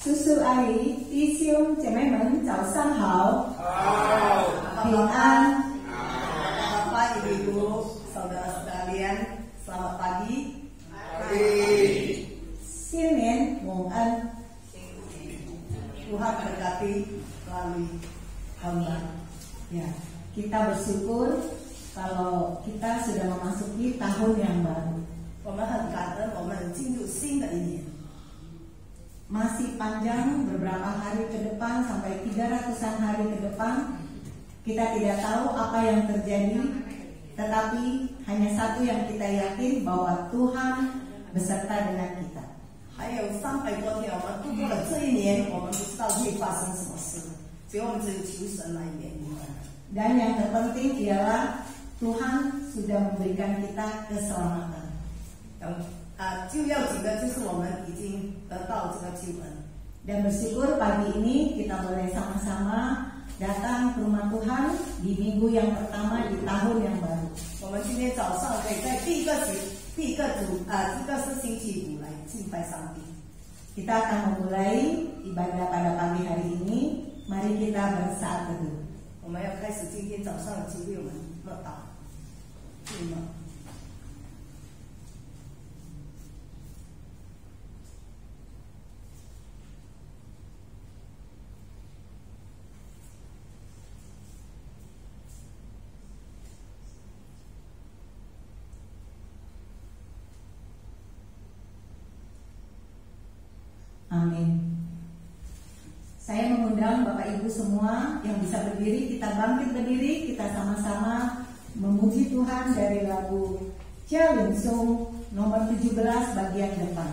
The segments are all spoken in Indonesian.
叔叔阿姨、弟兄姐妹们，早上好！平安。Bapak, Ibu, saudara sekalian, selamat pagi. 新年蒙恩， Tuhan berkati melalui hamba. Ya, kita bersyukur kalau kita sudah memasuki tahun yang baru. 我们很感恩，我们进入新的一年。 Masih panjang beberapa hari ke depan sampai 300-an hari ke depan. Kita tidak tahu apa yang terjadi, tetapi hanya satu yang kita yakin bahwa Tuhan beserta dengan kita. 还有300多天，我们度过了这一年，我们不知道会发生什么事，所以我们只有求神来怜悯。 Dan yang terpenting ialah Tuhan sudah memberikan kita keselamatan. 就要几个，就是我们已经得到这个救恩。 Dan bersyukur pagi ini kita boleh sama-sama datang ke rumah Tuhan di minggu yang pertama di tahun yang baru. 我们今天早上可以在第一个是星期五来敬拜上帝。 Kita akan memulai ibadah pada pagi hari ini. Mari kita bersaat teduh. 我们要开始今天早上的机会，我们默祷。Amin. Saya mengundang Bapak Ibu semua yang bisa berdiri, kita bangkit berdiri, kita sama-sama memuji Tuhan dari lagu Jalinsung nomor 17 bagian depan.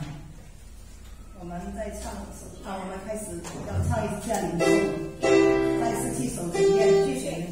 我们在唱我们开始要唱一下领颂，在17首里面去选。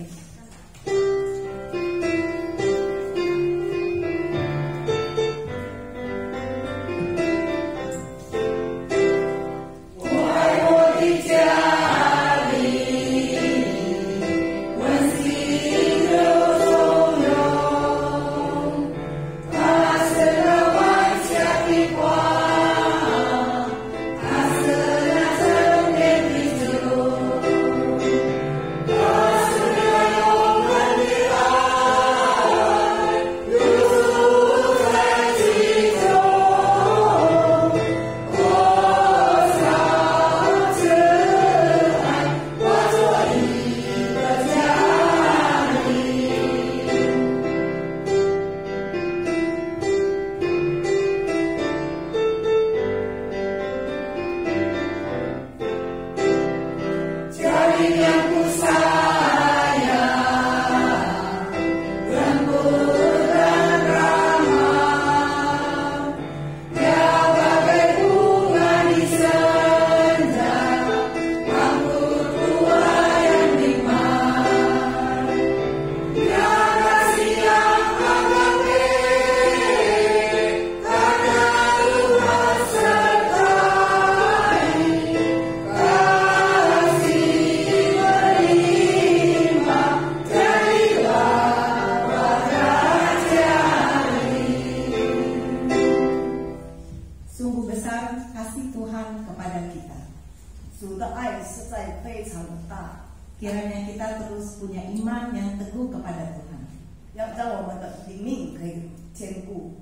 Kiranya kita terus punya iman yang teguh kepada Tuhan.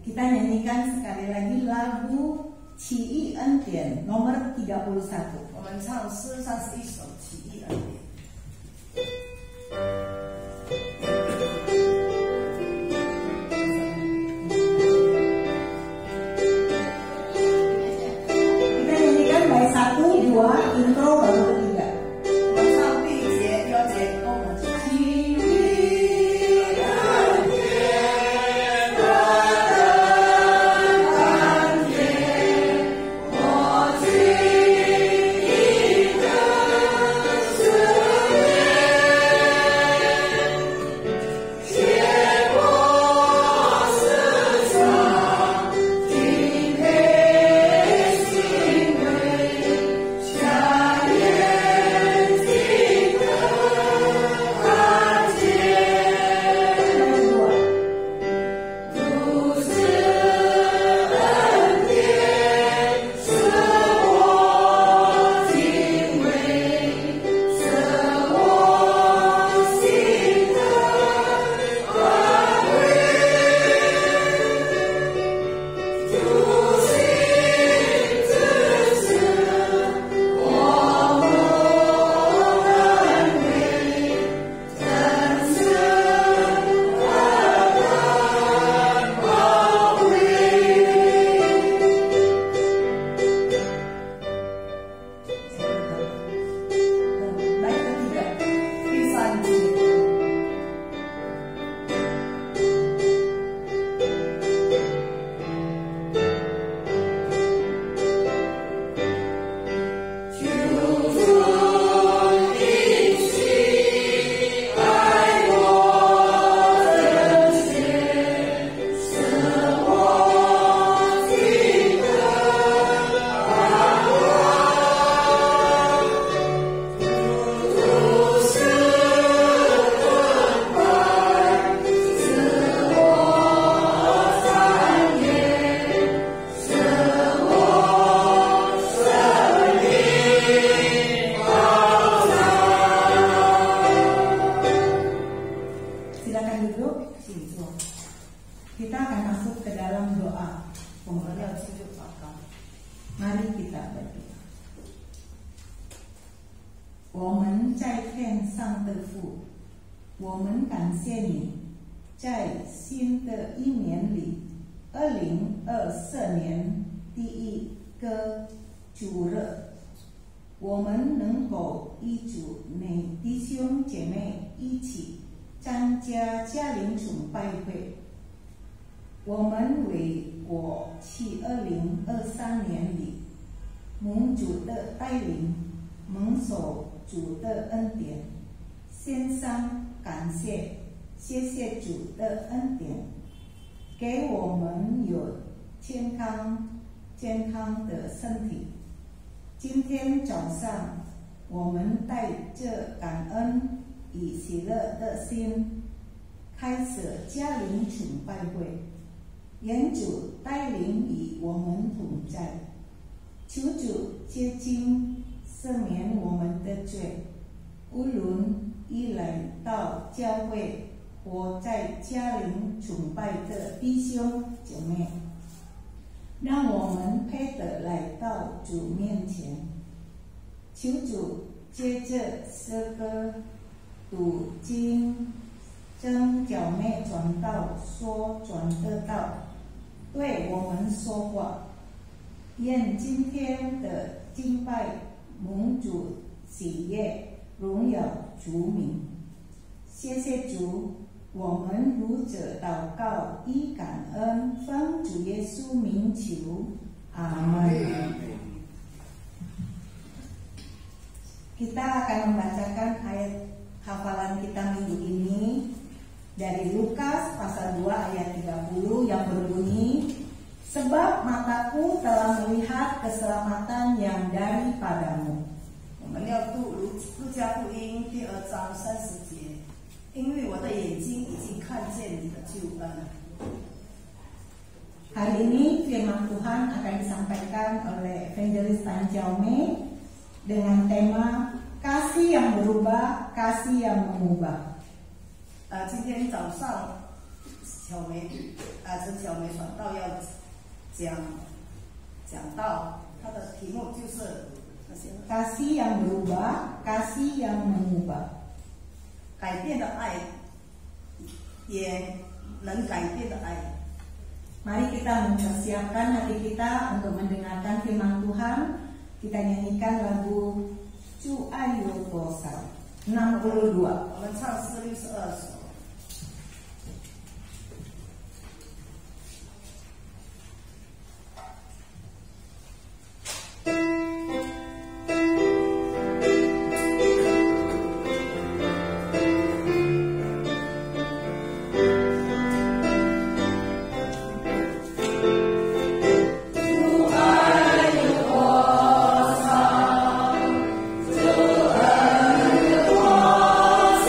Kita nyanyikan sekali lagi lagu Qi Yi En Dian nomor 31. 我们唱诗31首起义恩典。 Kita nyanyikan baik 1, 2, intro baru ketiga. 我们唱第一节、第二节都很起义。 我我们在天上的父，我们感谢你，在新的一年里，2024年第一个主日，我们能够与主内弟兄姐妹一起参加家庭崇拜会。我们为过去2023年里蒙主的带领，蒙受主的恩典，献上感谢，谢谢主的恩典，给我们有健康的身体。今天早上，我们带着感恩与喜乐的心，开始家庭崇拜会。愿主带领与我们同在，求主接近赦免我们的罪。无论一来到教会或在家庭崇拜的弟兄姐妹，让我们配得来到主面前。求主接着诗歌、读经、将教妹传道所传的道对我们说话。愿今天的敬拜蒙主喜悦，荣耀主名。谢谢主，我们如此祷告以感恩，奉主耶稣名求，阿门。Kita akan membacakan ayat hafalan kita minggu ini dari Lukas pasal 2 ayat 30 yang berbunyi, sebab mataku telah melihat keselamatan yang daripadamu. 我们要读路加福音第2章30节，因为我的眼睛已经看见你的救恩。 Hari ini firman Tuhan akan disampaikan oleh Evangelis Tan Jaume dengan tema kasih yang berubah, kasih yang mengubah. 今天早上陈小梅传道要讲到，他的题目就是那些 kasih yang berubah, kasih yang mengubah. 改变的爱，也能改变的爱。 Mari kita mempersiapkan hati kita untuk mendengarkan firman Tuhan. Kita nyanyikan lagu Cu Ayu Tosal 62. 我们唱诗62首。 主恩多深。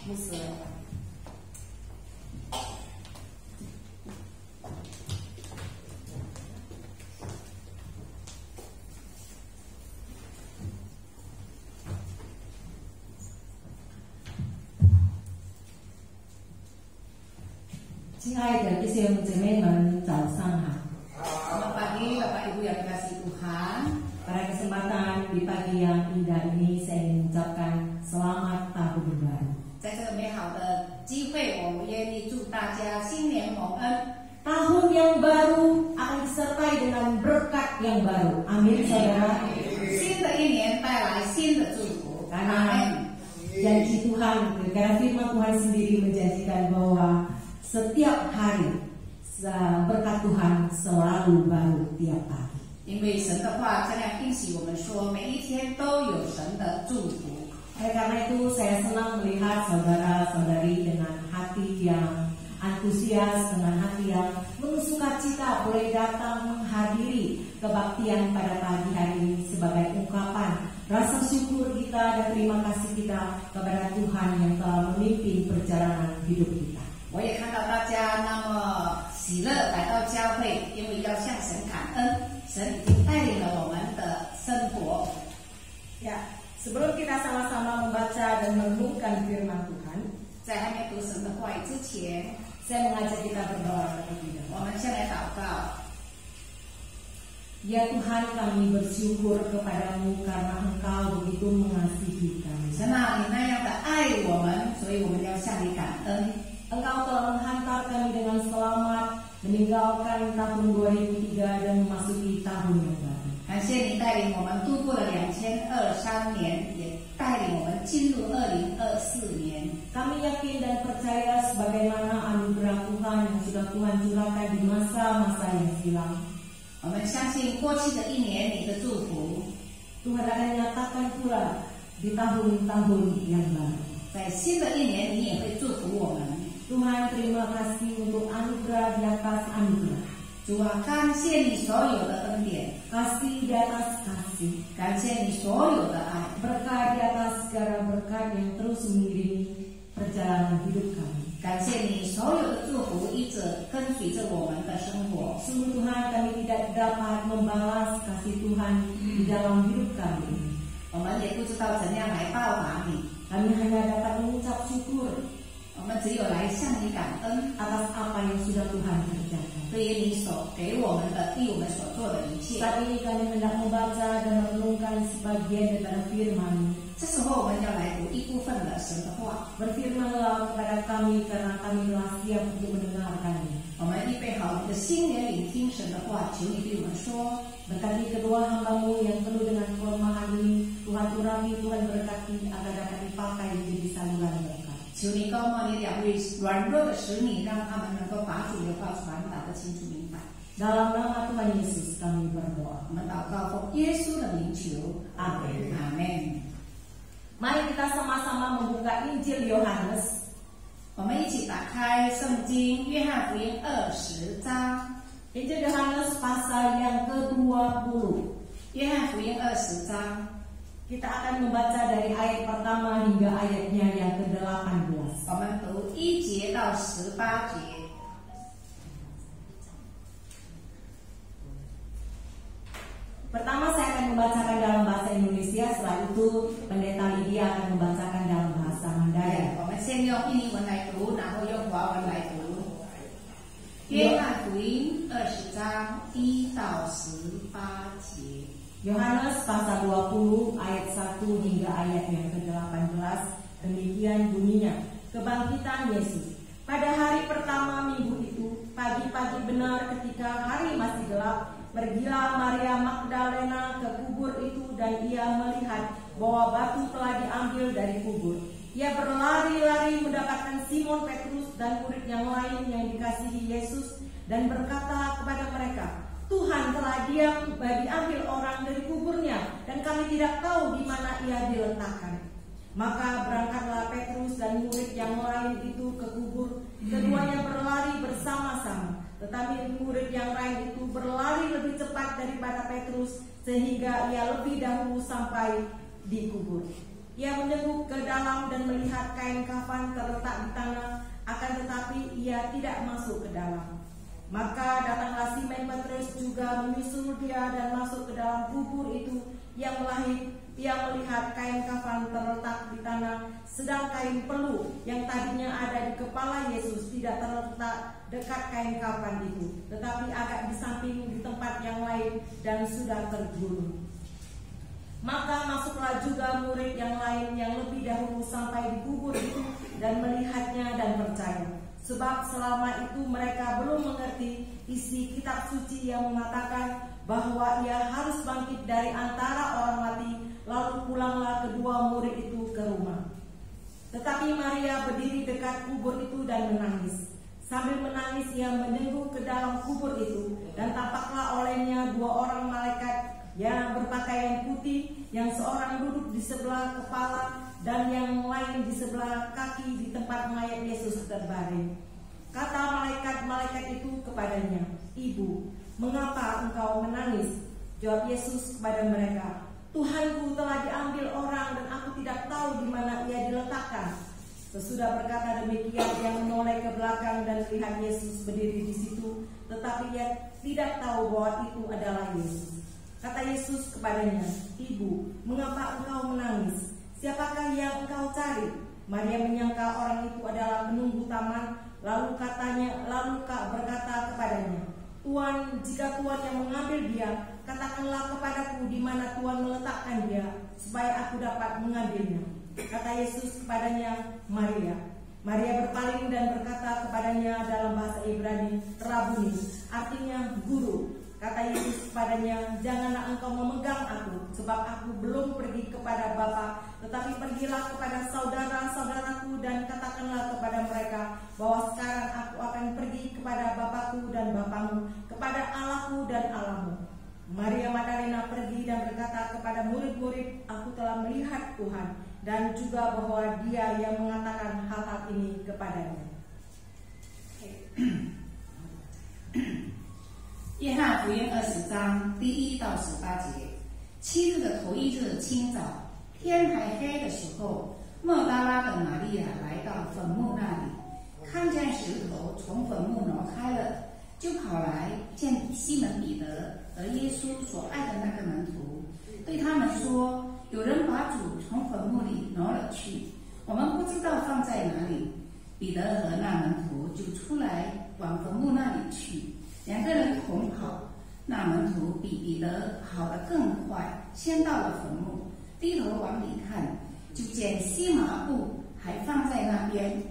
牧师。亲爱的弟兄姊妹们，早上好。 Selamat pagi Bapak Ibu yang dikasihi Tuhan. Pada kesempatan di pagi yang indah ini saya ingin mengucapkan selamat tahun baru. 在这个美好的机会，我们愿意祝大家新年蒙恩。 Tahun yang baru akan disertai dengan berkat yang baru. Amin, saudara. 新的一年带来新的祝福。 Karena janji Tuhan, karena firman Tuhan sendiri menjanjikan bahwa setiap hari berkat Tuhan selalu baru tiap pagi. 因为神的话这样应许我们说，每一天都有神的祝福。 Karena itu saya senang melihat saudara-saudari dengan hati yang antusias, dengan hati yang penuh sukacita boleh datang menghadiri kebaktian pada pagi hari ini sebagai ungkapan rasa syukur kita dan terima kasih kita kepada Tuhan yang telah memimpin perjalanan hidup kita. 我也看到大家那么喜乐来到教会，因为要向神感恩，神已经带领了我们的生活。 Ya, sebelum kita sama-sama membaca dan merenungkan firman Tuhan, 在还没读神的话语之前， saya mengajak kita berdoa terlebih dahulu. 我们先来祷告。 Ya Tuhan, kami bersyukur kepadamu karena Engkau begitu mengasihi kami. 神啊，你那样的爱我们，所以我们要向你感恩。 Engkau telah menghantar kami dengan selamat meninggalkan tahun 2003 dan memasuki tahun yang baru. 感谢你带领我们度过了2023年，也带领我们进入2024年。 Kami yakin dan percaya sebagaimana anugerah Tuhan yang sudah Tuhan curahkan di masa-masa yang silam. 我们相信过去的一年你的祝福， Tuhan akan nyatakan pula di tahun-tahun yang baru. 在新的一年你也会祝福我们。 Tuhan, terima kasih untuk anugerah di atas anugerah. 主啊，感谢你所有的恩典， Kasih di atas kasih. 感谢你所有的爱， Berkat di atas segala berkat yang terus mengiringi perjalanan hidup kami. 感谢你所有的祝福一直跟随着我们的生活。 Sungguh Tuhan, kami tidak dapat membalas kasih Tuhan di dalam hidup kami. 我们也不知道怎样来报答你， Kami hanya dapat mengucap syukur 我们只有来向你感恩， atas apa yang sudah Tuhan kerjakan. 对于你所给我们的、替我们所做的一切。 Saat ini kami hendak membaca dan merenungkan sebagian daripada firman. 这时候我们要来读一部分的神的话， Berfirmanlah kepada kami karena kami telah siap untuk mendengarkannya. 我们预备好你的心灵聆听神的话，求你对我们说。 Berkati kedua hambamu yang penuh dengan kelemahan ini, Tuhan urapi, Tuhan berkati agar dapat dipakai menjadi saluran berkat. 求你高莫你两位软弱的使女，让他们能够把主的话传达的清楚明白。 Dalam nama Tuhan Yesus kami berdoa. 我们祷告奉耶稣的名求， Amin. 阿门。 Mari kita sama-sama membuka Injil Yohanes. 我们一起打开圣经约翰福音20章， Injil Yohanes pasal yang ke-20. 约翰福音20章， Kita akan membaca dari ayat pertama hingga ayatnya yang ke-18. 我们读1节到18节。 Pertama saya akan membacakan dalam bahasa Indonesia, setelah itu Pendeta Lydia akan membacakan dalam bahasa Mandarin. 我们先用印尼文来读，然后用华文来读。约翰福音20章1到18节。 Yohanes pasal 20 ayat 1 hingga ayat yang ke-18. Demikian bunyinya. Kebangkitan Yesus. Pada hari pertama minggu itu, pagi-pagi benar ketika hari masih gelap, pergilah Maria Magdalena ke kubur itu dan ia melihat bahwa batu telah diambil dari kubur. Ia berlari-lari mendapatkan Simon Petrus dan murid yang lain yang dikasihi Yesus dan berkata kepada mereka, Tuhan telah diambil orang dari kuburnya dan kami tidak tahu di mana ia diletakkan. Maka berangkatlah Petrus dan murid yang lain itu ke kubur. Keduanya berlari bersama-sama. Tetapi murid yang lain itu berlari lebih cepat daripada Petrus sehingga ia lebih dahulu sampai di kubur. Ia menjenguk ke dalam dan melihat kain kafan terletak di tanah, akan tetapi ia tidak masuk ke dalam. Maka datanglah Simon Petrus juga menyusul dia dan masuk ke dalam kubur itu. Ia melihat kain kafan terletak di tanah, sedang kain pelu yang tadinya ada di kepala Yesus tidak terletak dekat kain kafan itu, tetapi agak di samping di tempat yang lain dan sudah tergulung. Maka masuklah juga murid yang lain yang lebih dahulu sampai di kubur itu dan melihatnya dan percaya. Sebab selama itu mereka belum mengerti isi kitab suci yang mengatakan bahwa ia harus bangkit dari antara orang mati. Lalu pulanglah kedua murid itu ke rumah. Tetapi Maria berdiri dekat kubur itu dan menangis. Sambil menangis ia menjenguk ke dalam kubur itu, dan tampaklah olehnya dua orang malaikat yang berpakaian putih, yang seorang duduk di sebelah kepala dan yang lain di sebelah kaki di tempat mayat Yesus terbaring. Kata malaikat-malaikat itu kepadanya, "Ibu, mengapa engkau menangis?" Jawab Yesus kepada mereka, "Tuhanku telah diambil orang dan aku tidak tahu di mana ia diletakkan." Sesudah berkata demikian, ia menoleh ke belakang dan melihat Yesus berdiri di situ, tetapi ia tidak tahu bahwa itu adalah Yesus. Kata Yesus kepadanya, "Ibu, mengapa engkau menangis? Siapakah yang engkau cari?" Maria menyangka orang itu adalah penunggu taman, lalu berkata kepadanya, "Tuan, jika Tuan yang mengambil dia, katakanlah kepadaku di mana Tuan meletakkan dia, supaya aku dapat mengambilnya." Kata Yesus kepadanya, "Maria." Maria berpaling dan berkata kepadanya dalam bahasa Ibrani, "Rabuni," artinya guru. Kata Yesus kepadanya, "Janganlah engkau memegang aku, sebab aku belum pergi kepada Bapa, tetapi pergilah kepada saudara-saudaraku dan katakanlah kepada mereka bahwa sekarang aku akan pergi kepada Bapakku dan Bapamu, kepada Allahku dan Allahmu." Maria Magdalena pergi dan berkata kepada murid-murid, "Aku telah melihat Tuhan," dan juga bahwa Dia yang mengatakan hal-hal ini kepadanya. 约翰福音20章第1到18节。7日的头一日清早，天还黑的时候，莫大拉的玛利亚来到坟墓那里，看见石头从坟墓挪开了，就跑来见西门彼得和耶稣所爱的那个门徒，对他们说：“有人把主从坟墓里挪了去，我们不知道放在哪里。”彼得和那门徒就出来往坟墓那里去。2个人同跑，那门徒比彼得跑得更快，先到了坟墓，低头往里看，就见细麻布还放在那边，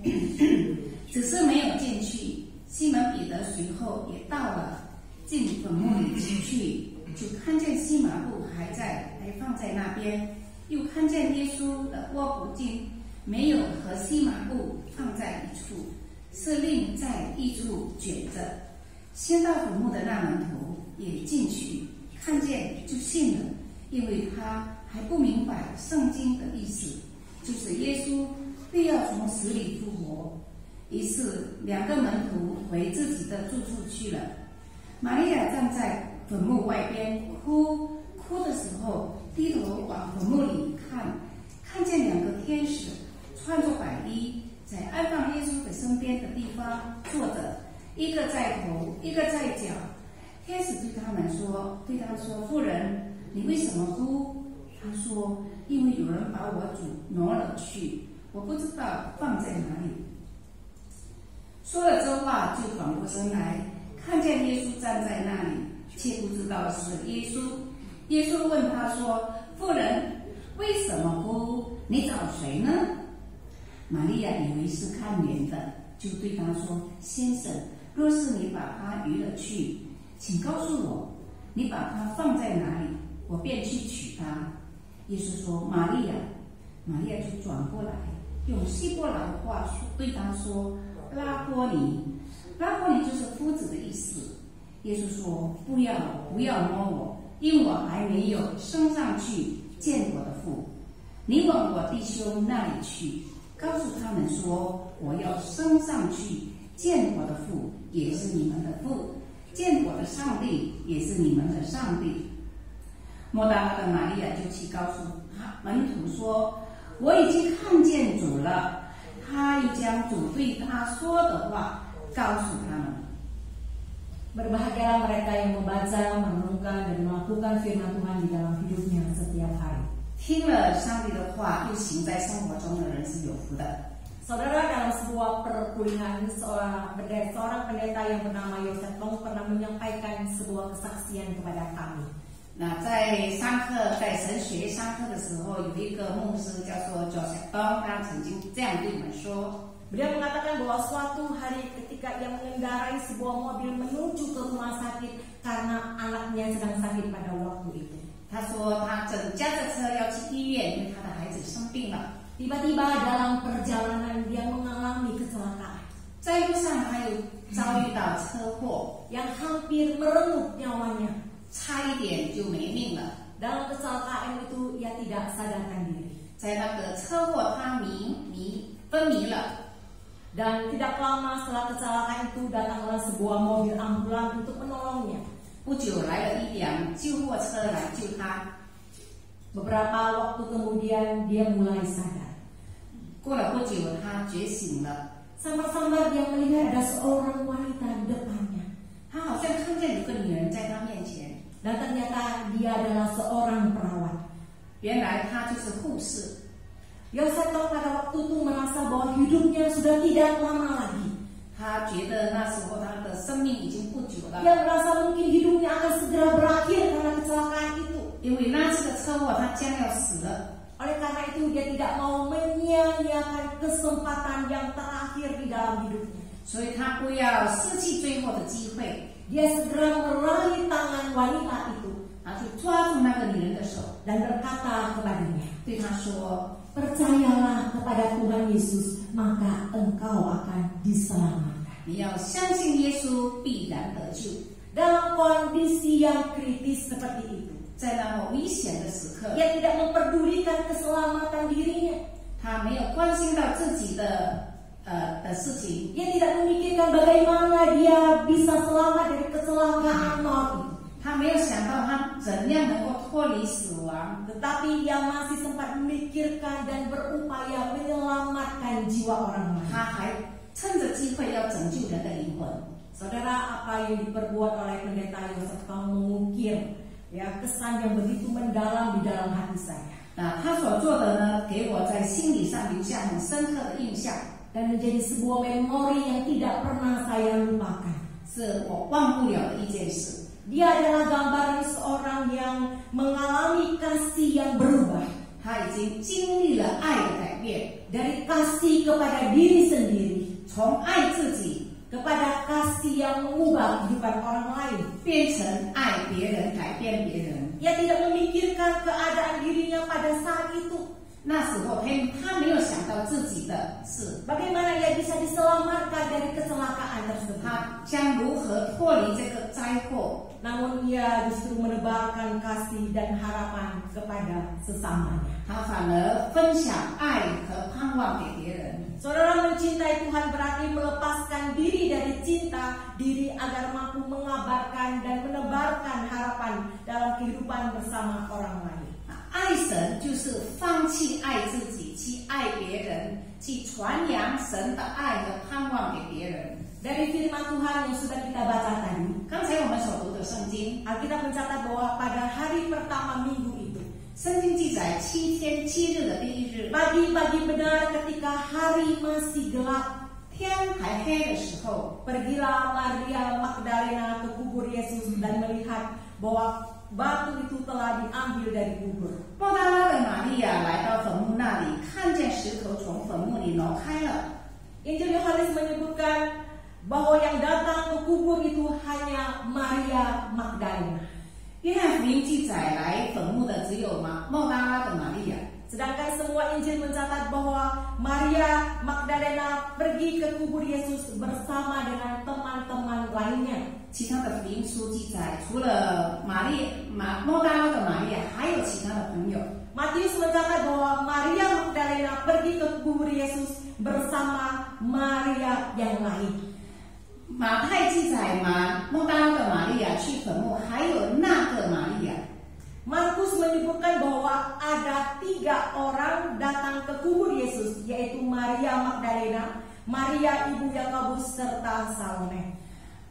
只是没有进去。西门彼得随后也到了，进坟墓里去，就看见细麻布还放在那边，又看见耶稣的窝布巾没有和细麻布放在一处，是另在一处卷着。先到坟墓的那门徒也进去，看见就信了，因为他还不明白圣经的意思，就是耶稣必要从死里复活。于是2个门徒回自己的住处去了。玛利亚站在坟墓外边哭的时候，低头往坟墓里看，看见2个天使穿着白衣，在安放耶稣的身边的地方坐着，一个在头，一个在脚。天使对他说：“妇人，你为什么哭？”他说：“因为有人把我主挪了去，我不知道放在哪里。”说了这话，就转过身来，看见耶稣站在那里，却不知道是耶稣。耶稣问他说：“妇人，为什么哭？你找谁呢？”玛利亚以为是看脸的，就对他说：“先生，若是你把他移了去，请告诉我，你把他放在哪里，我便去取他。”耶稣说：“玛利亚。”玛利亚就转过来，用希伯来话对他说：“拉波尼。”拉波尼就是夫子的意思。耶稣说：“不要摸我，因我还没有升上去见我的父。你往我弟兄那里去，告诉他们说，我要升上去见我的父，也是你们的父；见我的上帝，也是你们的上帝。”莫大拉的玛利亚就去告诉门徒说：“我已经看见主了，他已将主对他说的话告诉他们。 Berbahagialah mereka yang membaca, merenungkan, dan melakukan firman Tuhan di dalam hidupnya setiap hari. 听了上帝的话又行在生活中的人是有福的。 Saudara, dalam sebuah perkuliahan seorang pendeta yang bernama Yosef Tong pernah menyampaikan sebuah kesaksian kepada kami. 那在上课，在神学上课的时候，有一个牧师叫做 Joseph Dong， 他曾经这样对我们说。 Beliau mengatakan bahwa suatu hari ketika ia mengendarai sebuah mobil menuju ke rumah sakit karena anaknya sedang sakit pada waktu itu. 他说他正驾着车要去医院，因为他的孩子生病了。 Tiba-tiba dalam perjalanan dia mengalami kecelakaan 在路上他又遭遇到车祸， yang hampir merenggut nyawanya. 差一点就没命了。 Dalam kecelakaan itu ia tidak sadarkan diri. 在那个车祸他昏迷了。 Dan tidak lama setelah kecelakaan itu datanglah sebuah mobil ambulan untuk menolongnya. 不久来了一辆救护车来救他。 Beberapa waktu kemudian dia mulai sadar. 过了不久，他觉醒了。 Samar-samar dia melihat ada seorang wanita di depannya. 他好像看见有个女人在他面前， Dan ternyata dia adalah seorang perawat. 原来她就是护士。 Yosef Tong pada waktu itu merasa bahwa hidupnya sudah tidak lama lagi. 他觉得那时候他的生命已经不久了， Dia merasa mungkin hidupnya akan segera berakhir karena kecelakaan itu. 因为那次的车祸他将要死了。 Oleh karena itu dia tidak mau menyia-nyiakan kesempatan yang terakhir di dalam hidupnya. 所以他不要失去最后的机会， Dia segera meraih tangan wanita itu 他就抓住那个女人的手， dan berkata kepadanya, 对她说 percayalah kepada Tuhan Yesus, maka engkau akan diselamatkan. 你要相信耶稣必然得救。 Dalam kondisi yang kritis seperti itu, 在那么危险的时刻， ia tidak memperdulikan keselamatan dirinya. 他没有关心到自己的事情， Ia tidak memikirkan bagaimana dia bisa selamat dari kecelakaan maut itu. 他没有想到他怎样能够脱离死亡， Tetapi ia masih sempat memikirkan dan berupaya menyelamatkan jiwa orang lain. 他还趁着机会要拯救人的灵魂。 Saudara, apa yang diperbuat oleh pendeta Yosef Tong mengukir ya kesan yang begitu mendalam di dalam hati saya 那他所做的呢，给我在心理上留下很深刻的印象， dan menjadi sebuah memori yang tidak pernah saya lupakan. 是我忘不了的一件事。 Dia adalah gambaran seorang yang mengalami kasih yang berubah 他已经经历了爱的改变， dari kasih kepada diri sendiri 从爱自己 kepada kasih yang mengubah kehidupan orang lain. 变成爱别人，改变别人。 Ia tidak memikirkan keadaan dirinya pada saat itu. 那时候他没有想到自己的事， Bagaimana ia bisa diselamatkan dari kecelakaan tersebut. 他将如何脱离这个灾祸。 Namun ia justru menebarkan kasih dan harapan kepada sesamanya. 他反而分享爱和盼望给别人。 Saudara, mencintai Tuhan berarti melepaskan diri dari cinta diri agar mampu mengabarkan dan menebarkan harapan dalam kehidupan bersama orang lain. 爱神就是放弃爱自己，去爱别人，去传扬神的爱和盼望给别人。 Dari firman Tuhan yang sudah kita baca tadi, 刚才我们所读的圣经， Alkitab mencatat bahwa pada hari pertama minggu itu, 圣经记载7天7日的第一日， pagi-pagi benar ketika hari masih gelap, 天还黑的时候， pergilah Maria Magdalena ke kubur Yesus dan melihat bahwa batu itu telah diambil dari kubur. 莫大拉的玛利亚来到坟墓那里，看见石头从坟墓里挪开了。 Injil Yohanes menyebutkan bahwa yang datang ke kubur itu hanya Maria Magdalena. 约翰福音记载来坟墓的只有莫大拉的玛利亚， Sedangkan semua Injil mencatat bahwa Maria Magdalena pergi ke kubur Yesus bersama dengan teman-teman lainnya. 其他的福音书记载，除了莫大拉的玛利亚，还有其他的朋友。 Matius mencatat bahwa Maria Magdalena pergi ke kubur Yesus bersama Maria yang lain. 马太记载莫大拉的玛利亚去坟墓，还有那个玛利亚。Markus menyebutkan bahwa ada 3 orang datang ke kubur Yesus, yaitu Maria Magdalena, Maria ibu Yakobus serta Salome.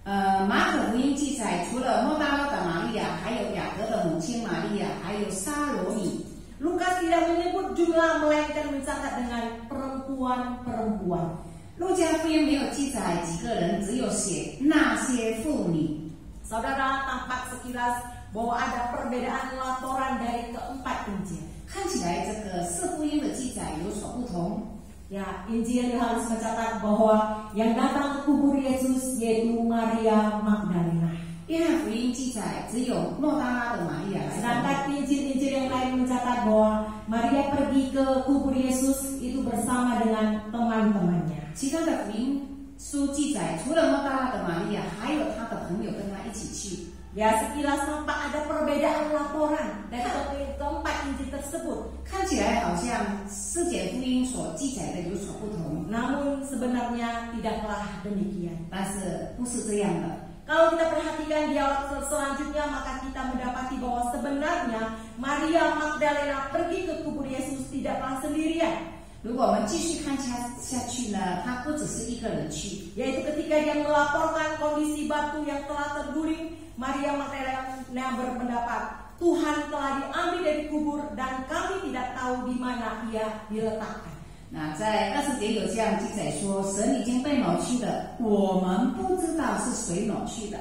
马可福音记载，除了莫大拉的玛利亚，还有雅各的母亲玛利亚，还有撒罗米。Lukas tidak menyebut jumlah, melainkan mencatat dengan perempuan-perempuan. 路加福音没有记载几个人，只有写那些妇女。Saudara, tampak sekilas bahwa ada perbedaan laporan dari keempat Injil. 看起来这个四福音的记载有所不同。Ya, Injil harus mencatat bahwa yang datang ke kubur Yesus yaitu Maria Magdalena. 约翰福音记载只有莫大拉的玛利亚来。 Sedangkan Injil-Injil yang lain mencatat bahwa Maria pergi ke kubur Yesus itu bersama dengan teman-temannya. 其他的福音书记载，除了莫大拉的玛利亚，还有她的朋友跟她一起去。 Ya, sekilas nampak ada perbedaan laporan dari keempat Injil tersebut. 看起来好像四简福音所记载的有所不同， Namun sebenarnya tidaklah demikian. 但是不是这样的。 Kalau kita perhatikan dialog selanjutnya, maka kita mendapati bahwa sebenarnya Maria Magdalena pergi ke kubur Yesus tidaklah sendirian. 如果我们继续看下去呢，她不只是一个人去， Yaitu ketika dia melaporkan kondisi batu yang telah terguling, Maria Magdalena berpendapat, Tuhan telah diambil dari kubur dan kami tidak tahu di mana ia diletakkan. 那在20节有这样记载说，神已经被挪去了，我们不知道是谁挪去的。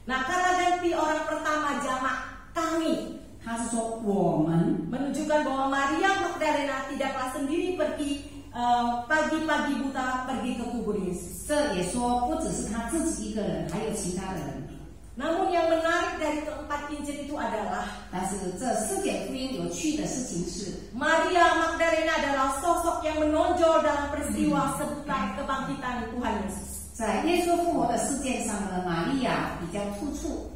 Nah, kata ganti orang pertama jamak kami 他是说我们， menunjukkan bahwa Maria Magdalena tidaklah sendiri pergi pagi-pagi buta pergi ke kubur Yesus. 这也说不只是他自己一个人，还有其他的人。 Namun yang menarik dari keempat Injil itu adalah 但是这四简福音有趣的事情是， Maria Magdalena adalah sosok yang menonjol dalam peristiwa seputar kebangkitan Tuhan Yesus. 在耶稣复活的事件上呢，玛利亚比较突出。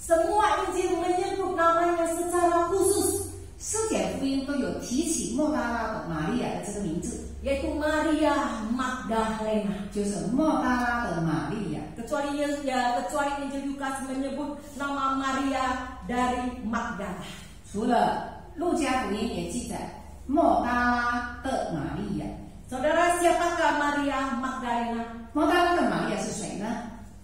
Semua Injil menyebut namanya secara khusus, 四简福音都有提起莫大拉的玛利亚的这个名字， yaitu Maria Magdalena. 就是莫大拉的玛利亚。 Kecuali Injil Lukas menyebut nama Maria dari Magdala. 除了路加福音也记载莫大拉的玛利亚。 Saudara, siapakah Maria Magdalena? 莫大拉的玛利亚是谁呢？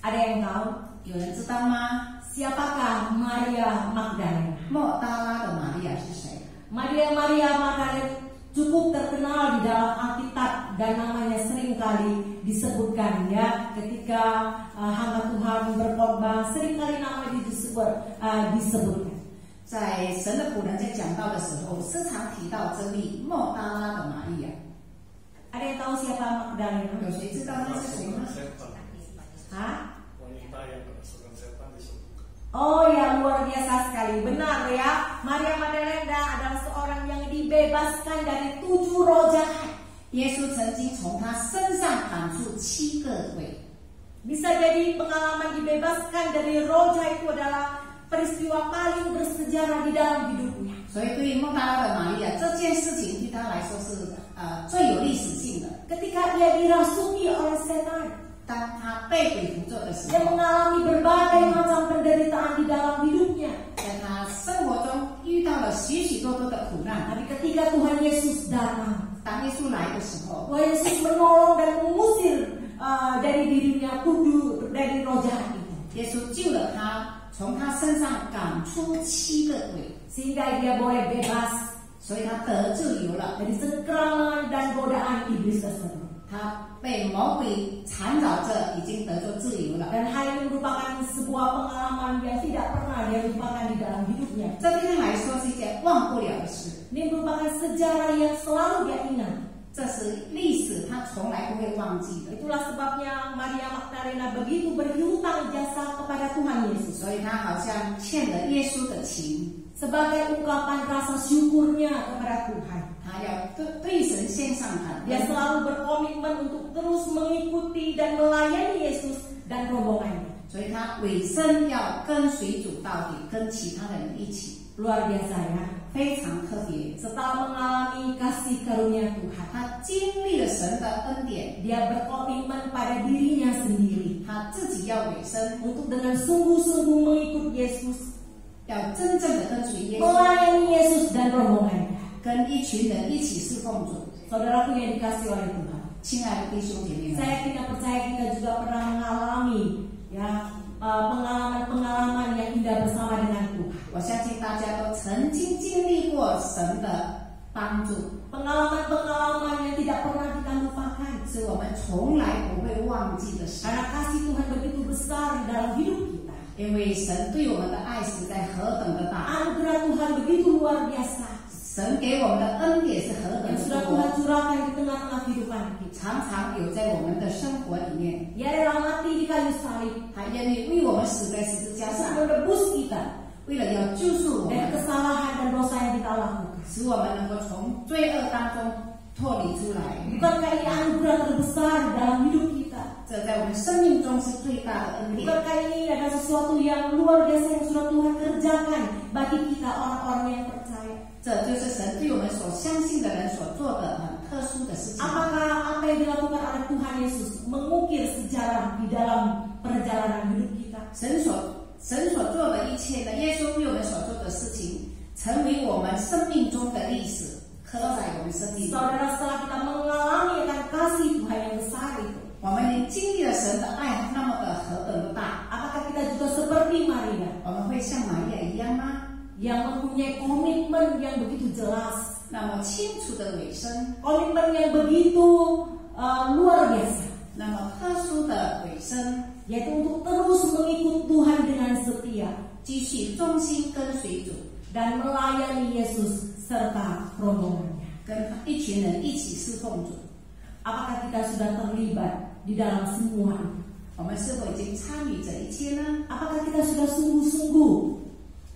Ada yang tahu? 有人知道吗？ Siapakah Maria Magdalena? 莫大拉的玛利亚是谁？ Maria Magdalena cukup terkenal di dalam Alkitab dan namanya seringkali disebutkan ya ketika hamba Tuhan berkhotbah, seringkali nama disebutkan. 在神的仆人在讲道的时候，时常提到这位莫大拉的玛利亚。 Ada yang tahu siapa Magdalena? 有谁知道那是谁呢？ Hah? Wanita yang kerasukan setan disebut. Oh ya, luar biasa sekali. Benar ya, Maria Magdalena adalah seorang yang dibebaskan dari 7 roh jahat. 耶稣曾经从他身上赶出7个鬼。 Bisa jadi pengalaman dibebaskan dari roh jahat itu adalah peristiwa paling bersejarah di dalam hidupnya. 所以对于莫大拉的玛利亚，这件事情对他来说是最有历史性的。 Ketika dia dirasuki oleh setan, 当他被鬼附着的时 dia 候， mengalami berbagai macam penderitaan di dalam hidupnya. 在他生活中遇到了许许多多的苦难。 Tapi ketika Tuhan Yesus datang, 当耶稣来的时候， Tuhan Yesus menolong dan mengusir dari dirinya dari roh jahat itu. 耶稣救了他，从他身上赶出7个鬼， Sehingga dia boleh bebas 所以他得自由了。 dari cengkraman dan godaan iblis tersebut. 他被魔鬼缠绕着，已经得着自由了。 Dan hal ini merupakan sebuah pengalaman yang tidak pernah dia lupakan di dalam hidupnya. 这对他来说是一件忘不了的事， Ini merupakan sejarah yang selalu dia ingat. 这是历史，他从来不会忘记的。 Itulah sebabnya Maria Magdalena begitu berhutang jasa kepada Tuhan Yesus. 所以他好像欠了耶稣的情， Sebagai ungkapan rasa syukurnya kepada Tuhan. 他要对神献上感 Dia 恩。 selalu berkomitmen untuk terus mengikuti dan melayani Yesus dan rombongannya. 所以他委身要跟随主到底，跟其他的人一起， Luar biasa ya. 非常特别。 Setelah mengalami kasih karunia Tuhan, 他经历了神的恩典， dia berkomitmen pada dirinya sendiri 他自己要委身， untuk dengan sungguh-sungguh mengikut Yesus 要真正的跟随耶稣， melayani Yesus dan rombongannya. 跟一群人一起侍奉主。 Saudaraku yang dikasihi oleh Tuhan, 亲爱的弟兄姐妹们， saya tidak percaya kita juga pernah mengalami pengalaman-pengalaman yang indah bersama dengan Tuhan. 我相信大家都曾经经历过神的帮助， Pengalaman-pengalaman yang tidak pernah kita lupakan. 是我们从来不会忘记的事。 Karena kasih Tuhan begitu besar di dalam hidup kita. 因为神对我们的爱实在何等的大， Anugerah Tuhan begitu luar biasa 神给我们的恩典是何等 yang 的 sudah 多， Tuhan curahkan di tengah-tengah kehidupan kita. 常常有在我们的生活里面。 Ia rela mati di kayu salib 他愿意为我们死在十字架 untuk 上， menebus kita 为了要救赎我 dari 们， kesalahan dan dosa yang kita lakukan. 使我们能够从罪恶当中脱离出来。 Bukankah ini anugerah terbesar dalam hidup kita? 这在我们生命中是最大的恩典。 Bukankah ini ada sesuatu yang luar biasa yang sudah Tuhan kerjakan bagi kita orang-orang yang percaya? 这就是神对我们所相信的人所做的很特殊的事情。 Apakah apa yang dilakukan oleh Tuhan Yesus mengukir sejarah di dalam perjalanan hidup kita? 神所做的一切呢，耶稣为我们所做的事情，成为我们生命中的历史，刻在我们生命里。 Saudara, setelah kita mengalami akan kasih Tuhan yang besar itu, 我们经历了神的爱那么的何等的大， apakah kita juga seperti Maria 我们会像玛利亚一样吗？ yang mempunyai komitmen yang begitu jelas, 那么清楚的尾声， komitmen yang begitu luar biasa, 那么特殊的尾声， yaitu untuk terus mengikut Tuhan dengan setia 继续忠心跟随主， dan melayani Yesus serta rombongannya. 跟一群人一起侍奉主。 Apakah kita sudah terlibat di dalam semua itu? 我们是否已经参与这一切呢？ Apakah kita sudah sungguh-sungguh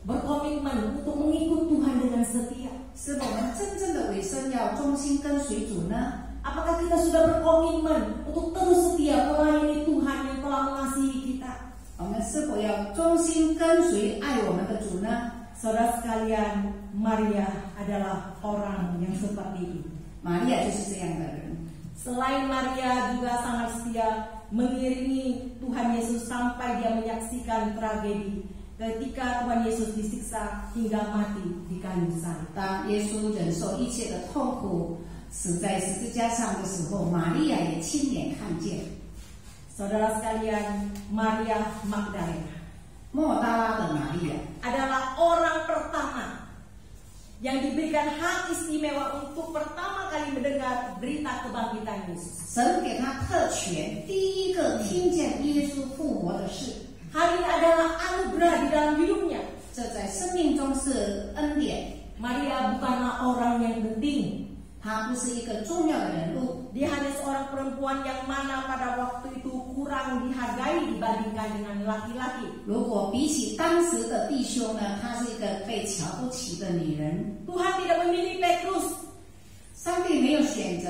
berkomitmen untuk mengikut Tuhan dengan setia? 是否我们真正的尾声要忠心跟随主呢？ Apakah kita sudah berkomitmen untuk terus setia melayani Tuhan yang telah mengasihi kita? 我们是否要忠心跟随爱我们的主呢？ Saudara sekalian, Maria adalah orang yang seperti itu. 玛利亚就是这样的人。 Selain Maria juga sangat setia mengiringi Tuhan Yesus sampai dia menyaksikan tragedi ketika Tuhan Yesus disiksa hingga mati di kayu salib. 当耶稣忍受一切的痛苦，死在十字架上的时候，玛利亚也亲眼看见。 Saudara sekalian, Maria Magdalena 莫大拉的玛利亚 adalah orang pertama yang diberikan hak istimewa untuk pertama kali mendengar berita kebangkitan Yesus. 神给他特权，第一个听见耶稣复活的事， Hal ini adalah anugerah di dalam hidupnya. 这在生命中是恩典。 Maria bukanlah orang yang penting. 他不是一个重要的人物， Dia hanya seorang perempuan yang mana pada waktu itu kurang dihargai dibandingkan dengan laki-laki. 如果比起当时的弟兄呢，她是一个被瞧不起的女人。 Tuhan tidak memilih Petrus, 上帝没有选择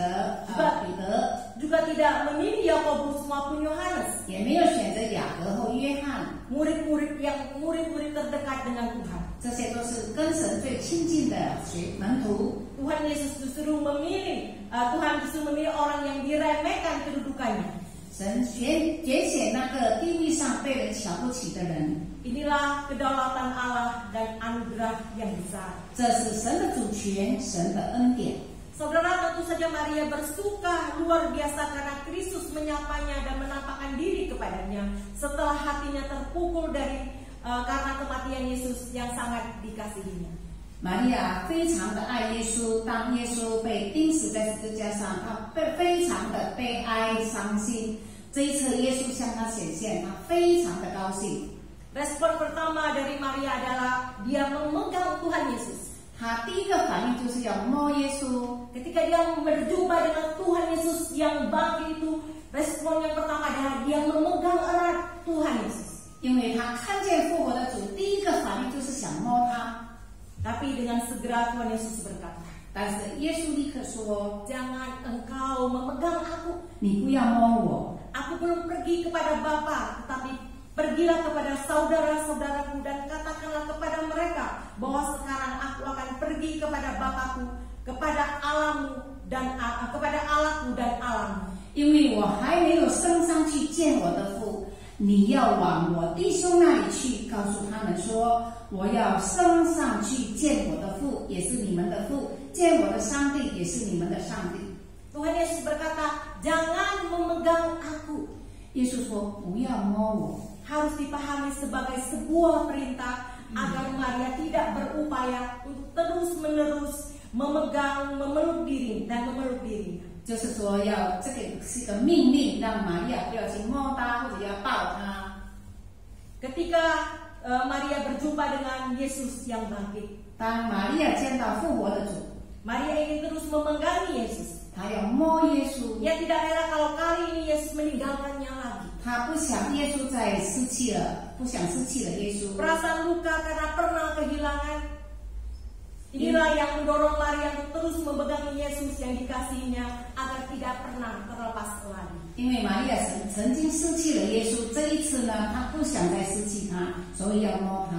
彼得， juga tidak memilih Yakobus maupun Yohanes, 也没有选择雅各和约翰， murid-murid terdekat dengan Tuhan. 这些都是跟神最亲近的门徒。 Tuhan justru memilih orang yang diremehkan kedudukannya. 神拣选那个地位上被人瞧不起的人， Inilah kedaulatan Allah dan anugerah yang besar. 这是神的主权，神的恩典。 Saudara, tentu saja Maria bersuka luar biasa karena Kristus menyapanya dan menampakkan diri kepadanya setelah hatinya terpukul karena kematian Yesus yang sangat dikasihinya. 玛利亚非常的爱耶稣，当耶稣被钉死在十字架上，她非常的悲哀伤心。这一次耶稣向她显现，她非常的高兴。 Respon pertama dari Maria adalah dia memegang Tuhan Yesus. 她第一个反应就是要摸耶稣。 Ketika dia berjumpa dengan Tuhan Yesus yang bangkit itu, respon yang pertama adalah dia memegang erat Tuhan Yesus. 因为她看见复活的主，第一个反应就是想摸他。 Tapi dengan segera Tuhan Yesus berkata, 但是耶稣立刻说 "Jangan engkau memegang aku. 你不要摸我， Aku belum pergi kepada Bapa, tetapi pergilah kepada saudara-saudaraku dan katakanlah kepada mereka bahwa sekarang aku akan pergi kepada Bapakku, kepada Allahmu dan kepada Allahku dan Allahmu." 因为我还没有升上去见我的父，你要往我弟兄那里去，告诉他们说，我要升上去见我的父，也是你们的父，见我的上帝，也是你们的上帝。 Tuhan Yesus berkata, jangan memegang aku. 耶稣说，不要摸我。 Harus dipahami sebagai sebuah perintah agar Maria tidak berupaya untuk terus-menerus memegang, memeluk diri dan memeluk dirinya. 就是说要这个是一个命令，让玛利亚不要去摸他或者要抱他。 Ketika Maria berjumpa dengan Yesus yang bangkit, 当玛利亚见到复活的主， Maria ingin terus memenggangi Yesus. 她要摸耶稣， Ia tidak rela kalau kali ini Yesus meninggalkannya lagi. 她不想耶稣再失去了，不想失去了耶稣。 Perasaan luka karena pernah kehilangan. Inilah yang mendorong Maria untuk terus memegangi Yesus yang dikasihinya agar tidak pernah terlepas lagi. 因为玛利亚曾经失去了耶稣，这一次呢，她不想再失去他，所以要摸他。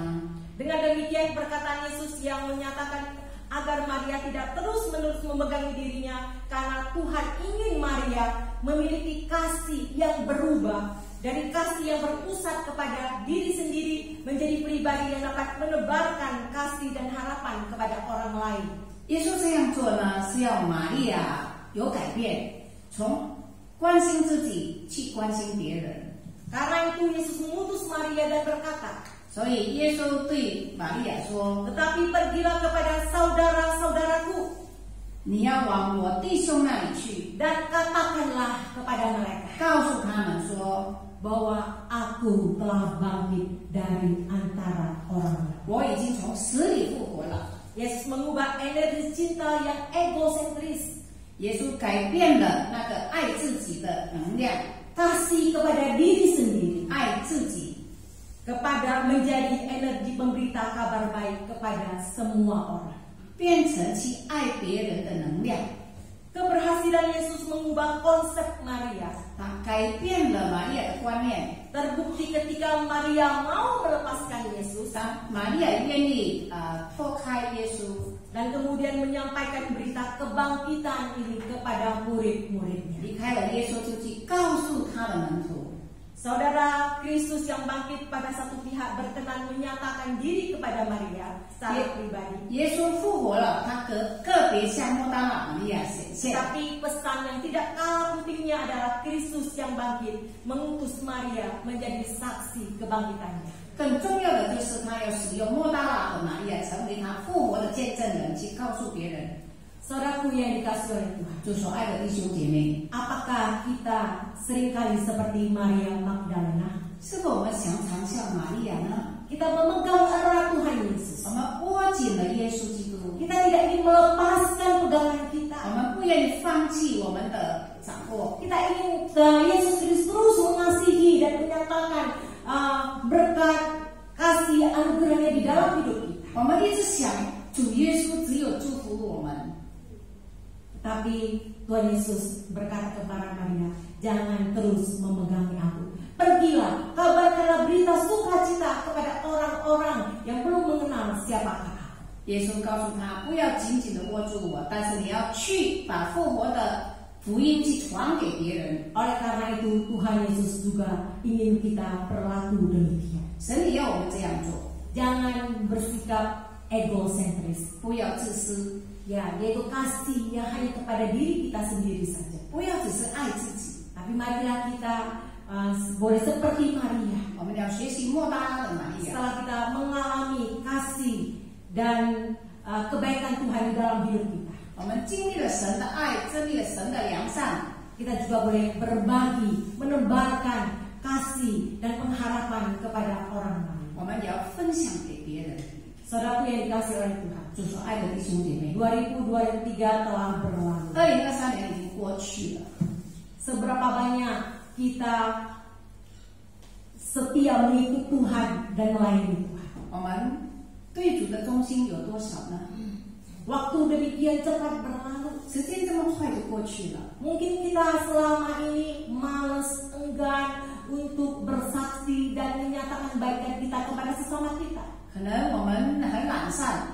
Dengan demikian perkataan Yesus yang menyatakan agar Maria tidak terus-menerus memegangi dirinya karena Tuhan ingin Maria memiliki kasih yang berubah dari kasih yang berpusat kepada diri sendiri menjadi pribadi yang dapat menebarkan kasih dan harapan kepada orang lain. 耶稣这样做呢，是要玛利亚有改变，从关心自己去关心别人。 Karena itu Yesus mengutus Maria dan berkata, 所以耶稣对玛利亚说 tetapi pergilah kepada saudara-saudaraku 你要往我弟兄那里去， dan katakanlah kepada mereka 告诉他们说 bahwa aku telah bangkit dari antara orang. 我已经从死里复活了。 Yesus mengubah energi cinta yang egosentris, 耶稣改变了那个爱自己的能量， kasih kepada diri sendiri, 爱自己 kepada menjadi energi pemberita kabar baik kepada semua orang. 变成去爱别人的能量。 Keberhasilan Yesus mengubah konsep Maria. 他改变了玛利亚的观念。 Terbukti ketika Maria mau melepaskan Yesus 当玛利亚愿意脱开耶稣， dan kemudian menyampaikan berita kebangkitan ini kepada murid-muridnya. 离开了耶稣，就去告诉他的门徒。 Saudara Kristus yang bangkit pada satu pihak berkenan menyatakan diri kepada Maria secara pribadi. 耶稣复活了，他个别向莫大拉玛利亚显现。 Tapi pesan yang tidak kalah pentingnya adalah Kristus yang bangkit mengutus Maria menjadi saksi kebangkitannya. 更重要的就是他要使用莫大拉和玛利亚成为他复活的见证人，去告诉别人。 Saudaraku yang dikasihi oleh Tuhan, 就说爱的弟兄姐妹， Apakah kita seringkali seperti Maria Magdalena? 是否我们常常像玛利亚呢？ kita memegang erat Tuhan Yesus. 我们握紧了耶稣基督， Kita tidak ingin melepaskan pegangan kita. 我们不愿意放弃我们的掌握。 Kita ingin Yesus Kristus terus mengasihi dan menyatakan berkat kasih anugerahnya di dalam hidup kita. 我们一直想主耶稣只有祝福我们， Tapi Tuhan Yesus berkata kepada Maria, jangan terus memegangi aku. Pergilah, kabarkanlah berita sukacita kepada orang-orang yang belum mengenal siapakah aku. 耶稣告诉他不要紧紧的握住我，但是你要去把复活的福音去传给别人。 Oleh karena itu Tuhan Yesus juga ingin kita berlaku demikian. 神也要我们这样做， Jangan bersikap egosentris. 不要自私， Ya, yaitu kasih yang hanya kepada diri kita sendiri saja. 不要只是爱自己。 Tapi marilah kita boleh seperti Maria. 我们要学习莫大拉的玛利亚。 Setelah kita mengalami kasih dan kebaikan Tuhan di dalam hidup kita, 我们经历了神的爱，经历了神的良善， kita juga boleh berbagi, menebarkan kasih dan pengharapan kepada orang lain. 我们也要分享给别人。 Saudaraku yang dikasihi oleh Tuhan, 就说爱的弟兄姐妹， 2023 telah berlalu. 2023年已经过去了， Seberapa banyak kita setia mengikut Tuhan dan melayani Tuhan? 我们对主的忠心有多少呢？ Waktu demikian cepat berlalu. 时间这么快就过去了。 Mungkin kita selama ini malas, enggan untuk bersaksi dan menyatakan kebaikan kita kepada sesama kita. 可能我们很懒散，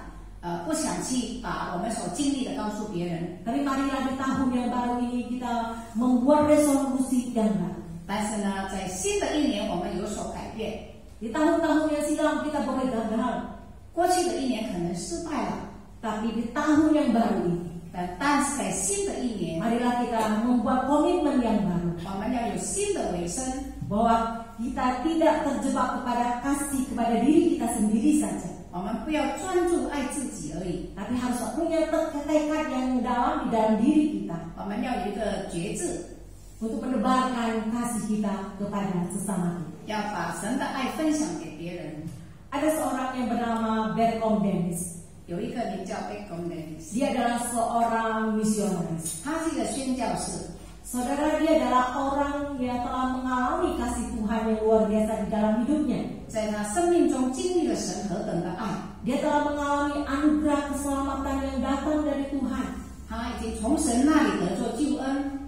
不想去把我们所经历的告诉别人。 Tapi marilah di tahun yang baru ini kita membuat resolusi yang baru. 但是呢，在新的一年我们有所改变。 Di tahun-tahun yang silam kita boleh gagal, 过去的一年可能失败了， tapi di tahun yang baru ini, 但是在新的一年， marilah kita membuat komitmen yang baru 我们要有新的尾声， bahwa kita tidak terjebak kepada kasih kepada diri kita sendiri saja, 我们不要专注爱自己而已， tapi harus punya tekad yang dalam di dalam diri kita 我们要有一个觉志， untuk menebarkan kasih kita kepada sesama kita. 要把神的爱分享给别人。 Ada seorang yang bernama Berkom Dennis. 有一个名叫贝公的女士， Dia adalah seorang misionaris. 她是一个宣教士， Saudara, dia adalah orang yang telah mengalami kasih Tuhan yang luar biasa di dalam hidupnya. 在她生命中经历了神何等的爱， Dia telah mengalami anugerah keselamatan yang datang dari Tuhan. 她已经从神那里得着救恩，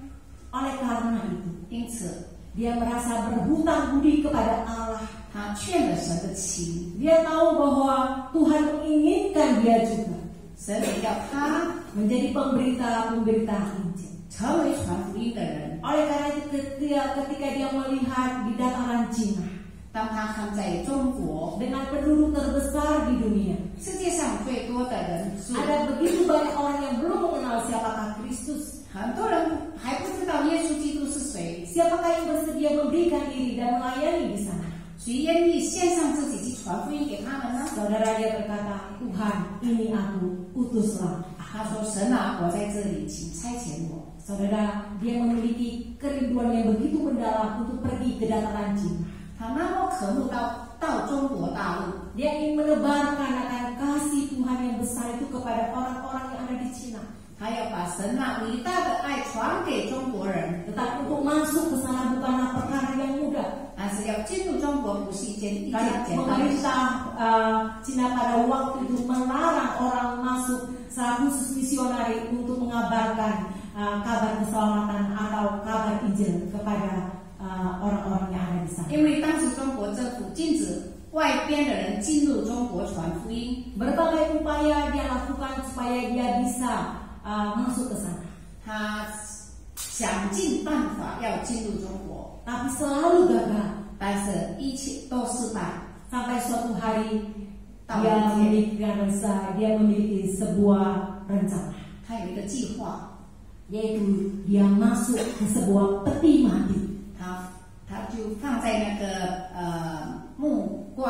Oleh karena itu, 因此 dia merasa berhutang budi kepada Allah. 她劝了神的情， Dia tahu bahwa Tuhan menginginkan dia juga 神也要她 menjadi pemberita-pemberita Injil. 成为传福音的人。 Oleh karena itu ketika dia melihat di dataran Cina 当她看在中国， dengan penduduk terbesar di dunia, 世界上最多的人数， ada begitu banyak orang yang belum mengenal siapakah Kristus, 很多人还不知道耶稣基督是谁， siapakah yang bersedia memberikan diri dan melayani di sana. 谁愿意献上自己去传福音给他们呢？ Saudara, dia berkata, Tuhan, ini aku, utuslah. 他说：“神啊，我在这里，请差遣我。” Saudara, dia memiliki kerinduan yang begitu mendalam untuk pergi ke dataran Cina. 他那么渴慕到中国大陆， Dia ingin menebarkan akan kasih Tuhan yang besar itu kepada orang-orang yang ada di Cina. 他要把神那伟大的爱传给中国人。 Tetapi untuk masuk ke sana bukanlah perkara yang mudah. 但是要进入中国不是一件简单的事。 Pemerintah Cina pada waktu itu melarang orang masuk secara khusus misionari untuk mengabarkan kabar keselamatan atau kabar Injil kepada orang-orang yang ada di sana. 因为当时中国政府禁止外边的人进入中国传福音， Berbagai upaya dia lakukan supaya dia bisa masuk ke sana. 他想尽办法要进入中国， Tapi selalu gagal. 但是一切都失败。 Sampai suatu hari dia memiliki sebuah rencana, 他有一个计划， yaitu dia masuk ke sebuah peti mati. 他就放在那个棺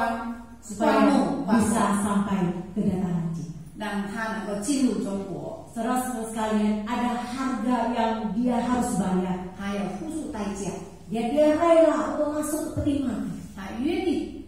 supaya 木 bisa sampai ke dataran Cina. 让他能够进入中国。 Saudara-saudara sekalian, ada harga yang dia harus bayar. 他要付出代价， Dia rela untuk masuk ke peti mati 他愿意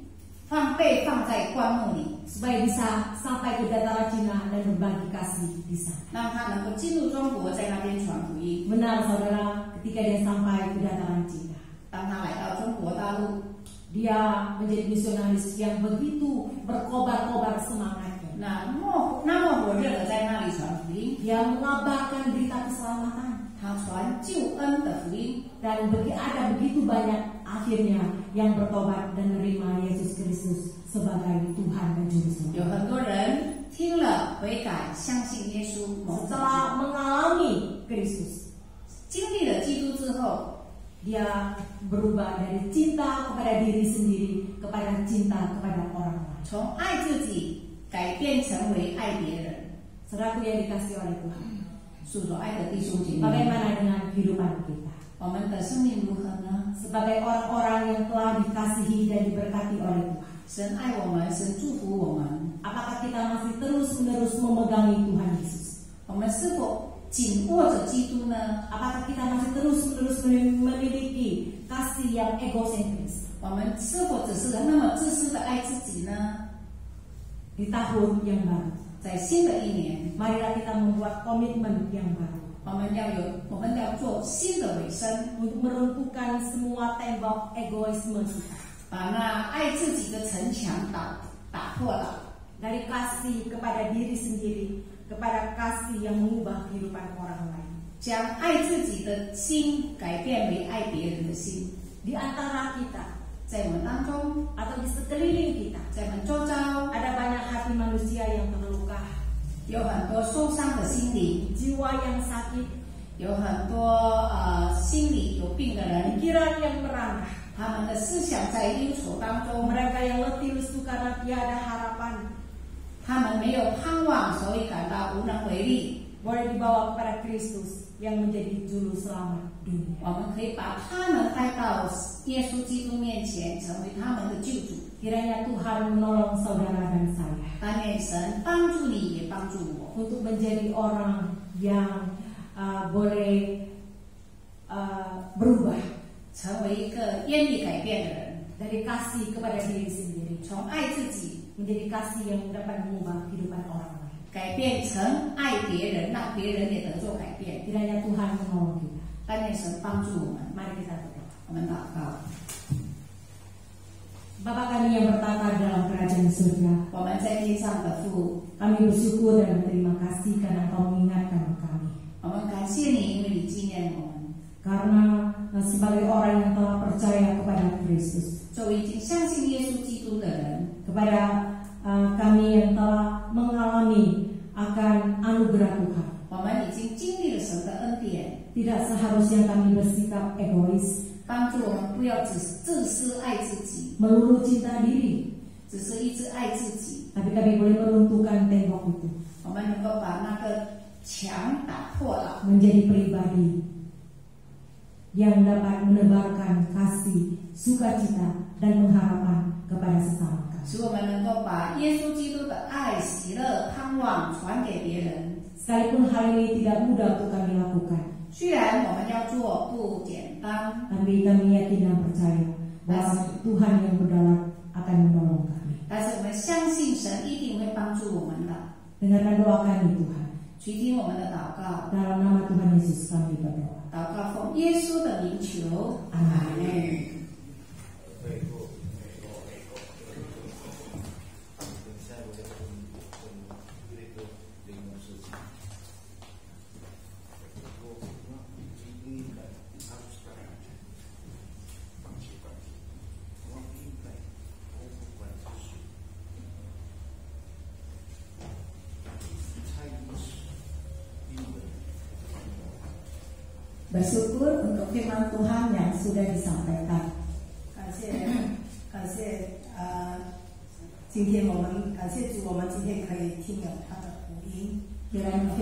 被放在棺木里， supaya bisa sampai ke dataran Cina dan berbagi kasih di sana. 让他能够进入中国，在那边传福音。 Benar, saudara, ketika dia sampai ke dataran Cina, 当他来到中国大陆， dia menjadi misionaris yang begitu berkobar-kobar semangatnya. 那么火热的在那里传福音， Dia mengabarkan berita keselamatan 他传救恩的福音， dan ada begitu banyak akhirnya yang bertobat dan menerima Yesus Kristus sebagai Tuhan dan Juru 有 Selamat. 很多人听了悔改，相信耶稣，蒙拯 Setelah mengalami Kristus, 救，经历了基督之后， dia berubah dari cinta kepada diri sendiri kepada cinta kepada orang lain. 从爱自己改变成为爱别人。 Saudaraku yang dikasihi oleh Tuhan, 属所爱的弟兄姐妹， bagaimana dengan kehidupan kita? 我们的生命如何呢？ Sebagai orang-orang yang telah dikasihi dan diberkati oleh Tuhan, 神爱我们，神祝福我们， apakah kita masih terus-menerus memegangi Tuhan Yesus? 我们是否紧握着基督呢？ Apakah kita masih terus-menerus memiliki kasih yang egosentris? 我们是否只是那么自私的爱自己呢？ Di tahun yang baru, 在新的一年， marilah kita membuat komitmen yang baru 我们要做新的尾声， untuk meruntuhkan semua tembok egoisme kita. 把那爱自己的城墙打破了， Dari kasih kepada diri sendiri kepada kasih yang mengubah kehidupan orang lain. 将爱自己的心改变为爱别人的心。 Di antara kita 在我们当中， atau di sekeliling kita 在我们周遭， ada banyak hati manusia yang terluka, 有很多受伤的心灵， jiwa yang sakit, 有很多心理有病的人， pikiran yang merana, 他们的思想在忧愁当中， mereka yang letih lesu karena tiada harapan, 他们没有盼望，所以感到无能为力。 boleh dibawa kepada Kristus yang menjadi juru selamat dunia. 我们可以把他们带到耶稣基督面前，成为他们的救主。 Kiranya Tuhan menolong saudara dan saya 但愿神帮助你，也帮助我， untuk menjadi orang yang boleh berubah 成为一个愿意改变的人， dari kasih kepada diri sendiri 从爱自己 menjadi kasih yang dapat mengubah kehidupan orang lain. 改变成爱别人，让别人也得做改变。 Kiranya Tuhan menolong kita. 但愿神帮助我们。 Mari kita berdoa. 我们祷告。 Bapa kami yang bertata dalam kerajaan surga, 我们在天上的父， kami bersyukur dan berterima kasih karena Engkau mengingatkan kami. 我们感谢你，因为你纪念我们。 Karena sebagai orang yang telah percaya kepada Kristus, 作为已经相信耶稣基督的人， kepada kami yang telah mengalami akan anugerah Tuhan, 我们已经经历了神的恩典， tidak seharusnya kami bersikap egois, 帮助我们不要只自私爱自己， melulu cinta diri, 只是一直爱自己。 tapi kami boleh meruntuhkan tembok itu 我们能够把那个墙打破了， menjadi pribadi yang dapat menebarkan kasih, sukacita, dan pengharapan kepada sesama kami. 使我们能够把耶稣基督的爱、喜乐、盼望传给别人。 Sekalipun hal ini tidak mudah untuk kami lakukan, 虽然我们要做不简单， tapi kami yakin dan percaya bahwa Tuhan yang berdalam akan menolong kami. 但是我们相信神一定会帮助我们的。 Dengarkan doa kami Tuhan. 垂听我们的祷告， Dalam nama Tuhan Yesus kami berdoa. 祷告奉耶稣的名求，阿门。 Bersyukur untuk firman Tuhan yang sudah disampaikan. 感谢今天我们感谢主，我们今天可以听了他的福音。 Kiranya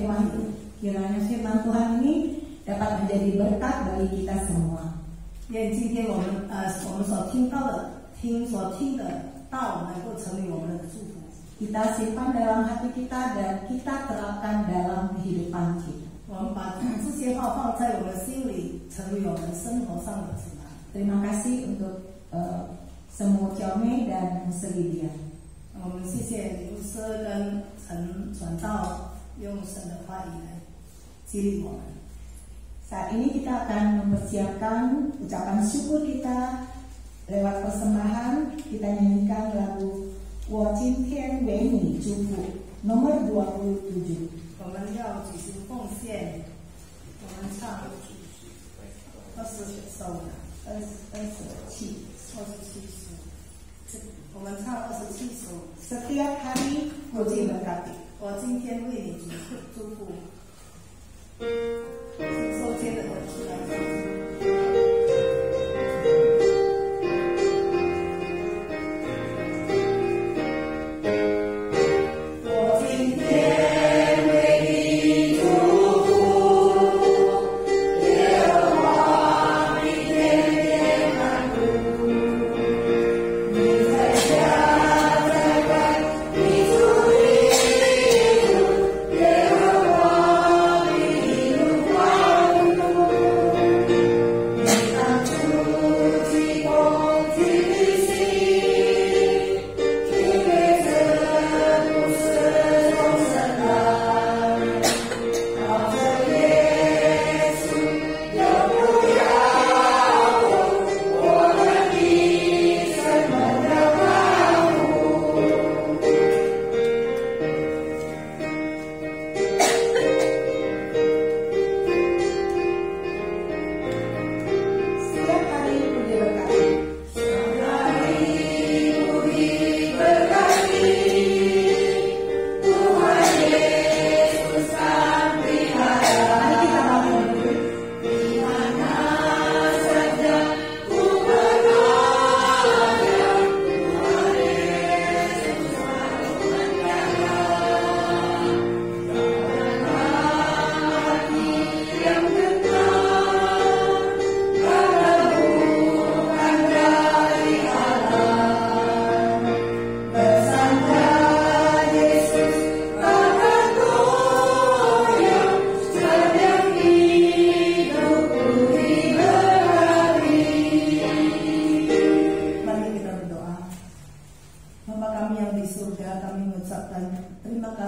firman Tuhan ini dapat menjadi berkat bagi kita semua. 愿今天我们所听的道能够成为我们的祝福。 Kita simpan dalam hati kita dan kita terapkan dalam kehidupan kita. 我们把这些话放在我们心里，成为我们生活上的指南。 Terima kasih untuk semua Ciome dan Muslidia. 我们谢谢刘师跟陈传道用神的话语来激励我们。 Saat ini kita akan mempersiapkan ucapan syukur kita lewat persembahan. Kita nyanyikan lagu 我今天为你祝福 nomor 27. 我们要举行奉献，我们唱27首，我们唱27首。 Setiap hari puji berkati. 我今天为你祝福。收件的人出来。 我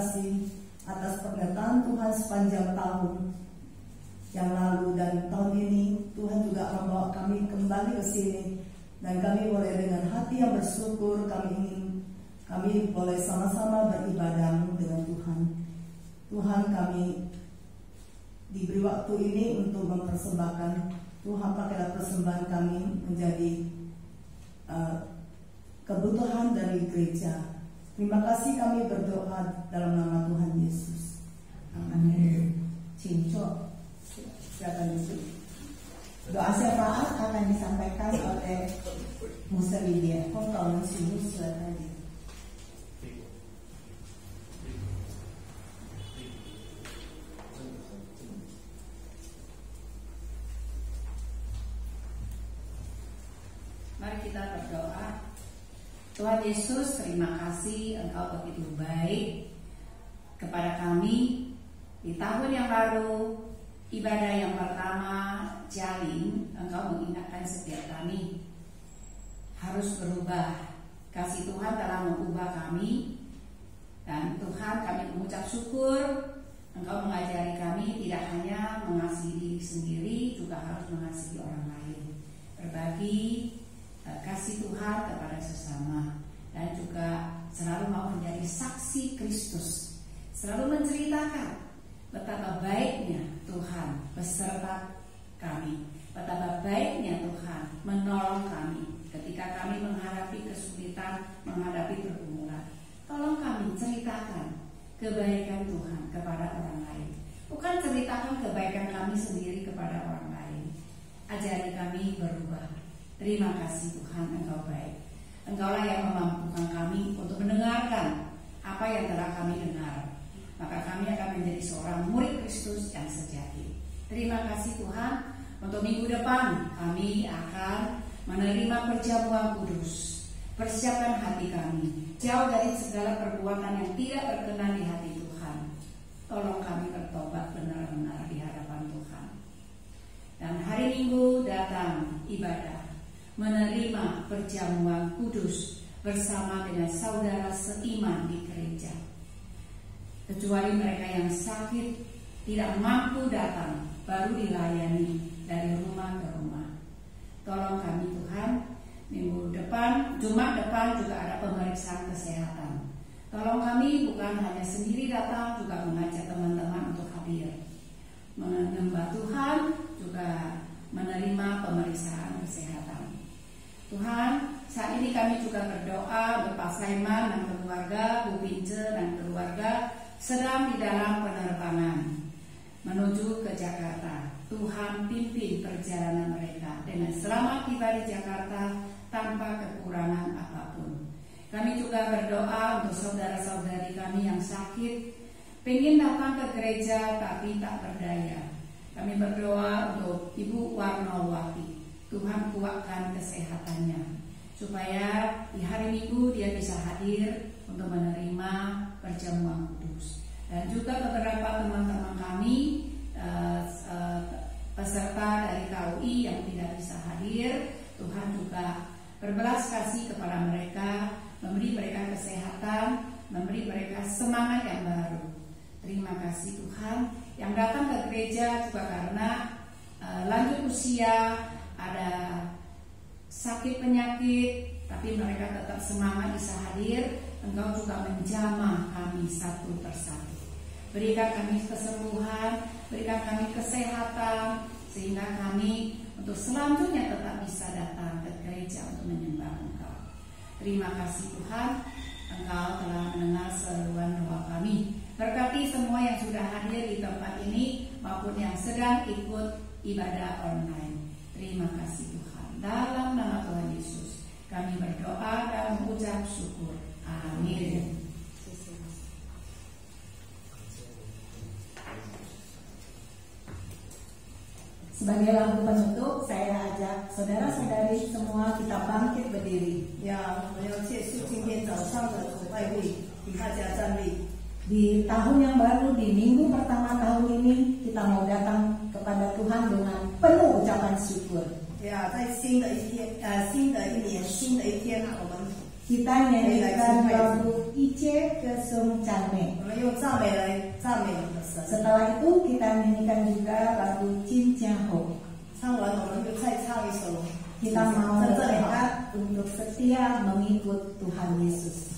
kasih atas penyertaan Tuhan sepanjang tahun yang lalu dan tahun ini. Tuhan juga membawa kami kembali ke sini dan kami boleh dengan hati yang bersyukur kami boleh sama-sama beribadah dengan Tuhan. Tuhan, kami diberi waktu ini untuk mempersembahkan. Tuhan, pakailah persembahan kami menjadi kebutuhan dari gereja. Terima kasih, kami berdoa dalam nama Tuhan Yesus. Amin. Cinco, silakan duduk. Doa syafaat akan disampaikan oleh Musa Lydia. Kalau sini silakan. Mari kita berdoa. Tuhan Yesus, terima kasih Engkau begitu baik kepada kami. Di tahun yang lalu, ibadah yang pertama jalin, Engkau mengingatkan setiap kami harus berubah. Kasih Tuhan telah mengubah kami. Dan Tuhan, kami mengucap syukur Engkau mengajari kami tidak hanya mengasihi diri sendiri, juga harus mengasihi orang lain. Berbagi kasih Tuhan kepada sesama, dan juga selalu mau menjadi saksi Kristus, selalu menceritakan betapa baiknya Tuhan beserta kami, betapa baiknya Tuhan menolong kami ketika kami menghadapi kesulitan, menghadapi pergumulan. Tolong kami ceritakan kebaikan Tuhan kepada orang lain, bukan ceritakan kebaikan kami sendiri kepada orang lain. Ajari kami berubah. Terima kasih Tuhan, Engkau baik. Engkaulah yang memampukan kami untuk mendengarkan apa yang telah kami dengar. Maka kami akan menjadi seorang murid Kristus yang sejati. Terima kasih Tuhan. Untuk minggu depan kami akan menerima perjamuan kudus. Persiapkan hati kami, jauh dari segala perbuatan yang tidak berkenan di hati Tuhan. Tolong kami bertobat benar-benar di hadapan Tuhan. Dan hari Minggu datang ibadah, menerima perjamuan kudus bersama dengan saudara seiman di gereja. Kecuali mereka yang sakit, tidak mampu datang, baru dilayani dari rumah ke rumah. Tolong kami Tuhan, minggu depan, Jumat depan juga ada pemeriksaan kesehatan. Tolong kami bukan hanya sendiri datang, juga mengajak teman-teman untuk hadir. Menyembah Tuhan, juga menerima pemeriksaan kesehatan. Tuhan, saat ini kami juga berdoa untuk Pak Saiman dan keluarga, Bu Pince dan keluarga sedang di dalam penerbangan menuju ke Jakarta. Tuhan pimpin perjalanan mereka dengan selamat tiba di Jakarta tanpa kekurangan apapun. Kami juga berdoa untuk saudara-saudari kami yang sakit, pengen datang ke gereja tapi tak berdaya. Kami berdoa untuk Ibu Warnawati. Tuhan kuatkan kesehatannya supaya di hari Minggu dia bisa hadir untuk menerima perjamuan kudus. Dan juga beberapa teman-teman kami peserta dari KUI yang tidak bisa hadir, Tuhan juga berbelas kasih kepada mereka, memberi mereka kesehatan, memberi mereka semangat yang baru. Terima kasih Tuhan. Yang datang ke gereja juga karena lanjut usia, ada sakit penyakit, tapi mereka tetap semangat bisa hadir. Engkau juga menjamah kami satu persatu. Berikan kami kesembuhan, berikan kami kesehatan, sehingga kami untuk selanjutnya tetap bisa datang ke gereja untuk menyembah Engkau. Terima kasih Tuhan, Engkau telah mendengar seruan doa kami. Berkati semua yang sudah hadir di tempat ini maupun yang sedang ikut ibadah online. Terima kasih Tuhan. Dalam nama Tuhan Yesus kami berdoa dan mengucap syukur. Amin. Sebagai lagu penutup, saya ajak saudara-saudari semua kita bangkit berdiri. Di tahun yang baru, di minggu pertama tahun ini, kita mau datang kepada Tuhan dengan penuh ucapan syukur. 在新的一天，新的一年，新的一天，我们 kita nyanyikan lagu Ice Kesung Cane. 我们用赞美来赞美我们的神。 Setelah itu kita nyanyikan juga lagu Cinca Ho. 唱完我们就再唱一首。 Kita mau bertekad untuk setia mengikut Tuhan Yesus.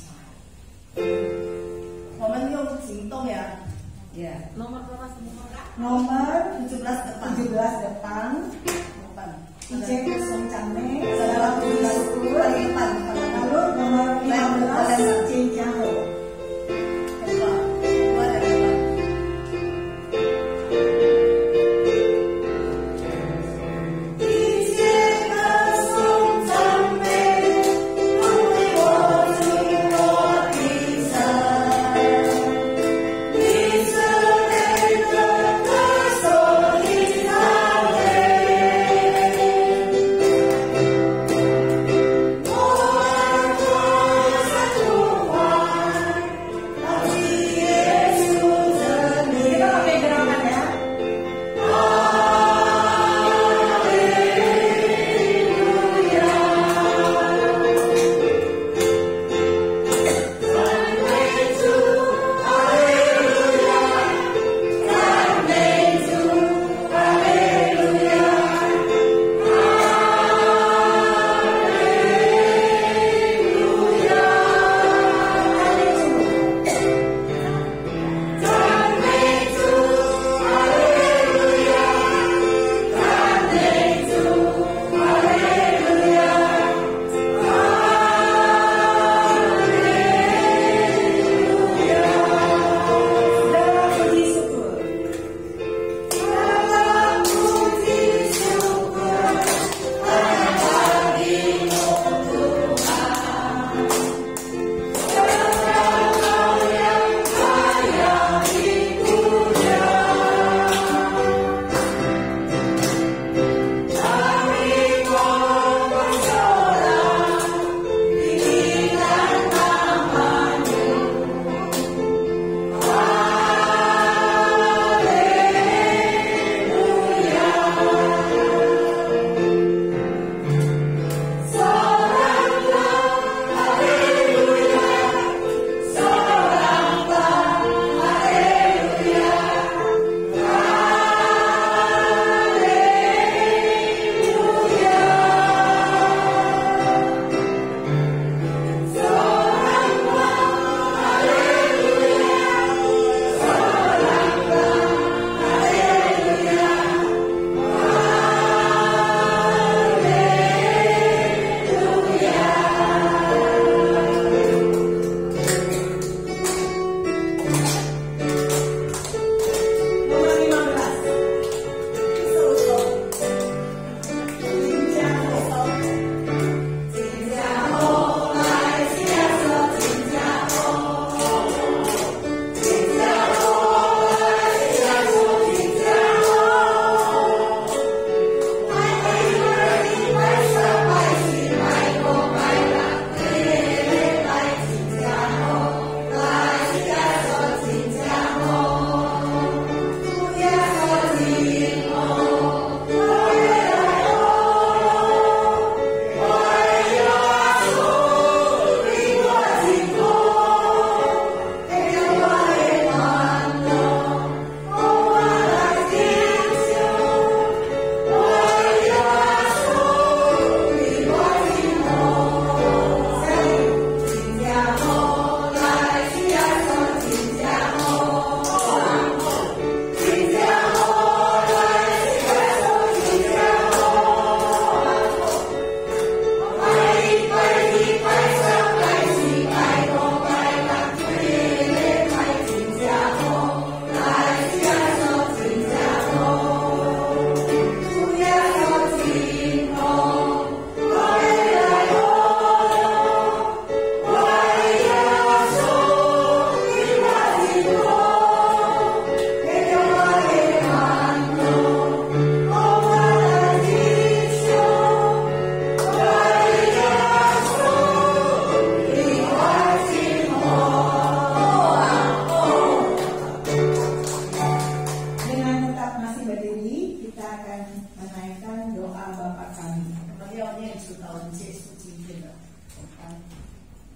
我们用行动呀。 Ya. Nomor berapa semua? Nomor 17 depan. 17 depan. Depan. Ice Kesung Cane. Salah Lagu syukur. paling depan. Lalu nomor 15 Cinca Ho.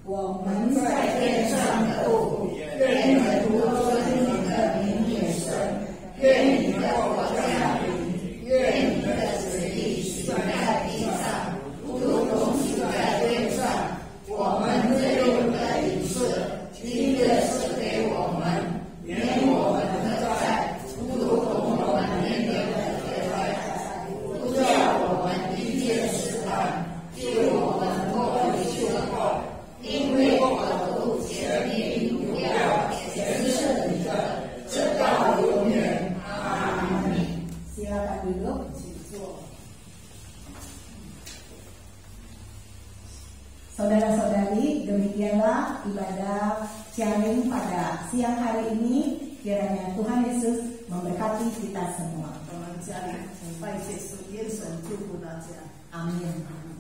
我们在天上的父，愿你的国尊你的名也圣，愿你的国降临，愿你的旨意行在地上，如同行在天上。我们最用的饮食，今日赐给我们，免我们的债，如同我们免了的债，不叫我们离间试探，救我们脱离羞愧，因为国度、权柄、荣耀，全是你的，直到永远。阿们。Silakan duduk. Saudara-saudari, demikianlah ibadah sharing pada siang hari ini. Kiranya Tuhan Yesus memberkati kita semua. 我们家里拜谢主，愿神祝福大家。 Amin.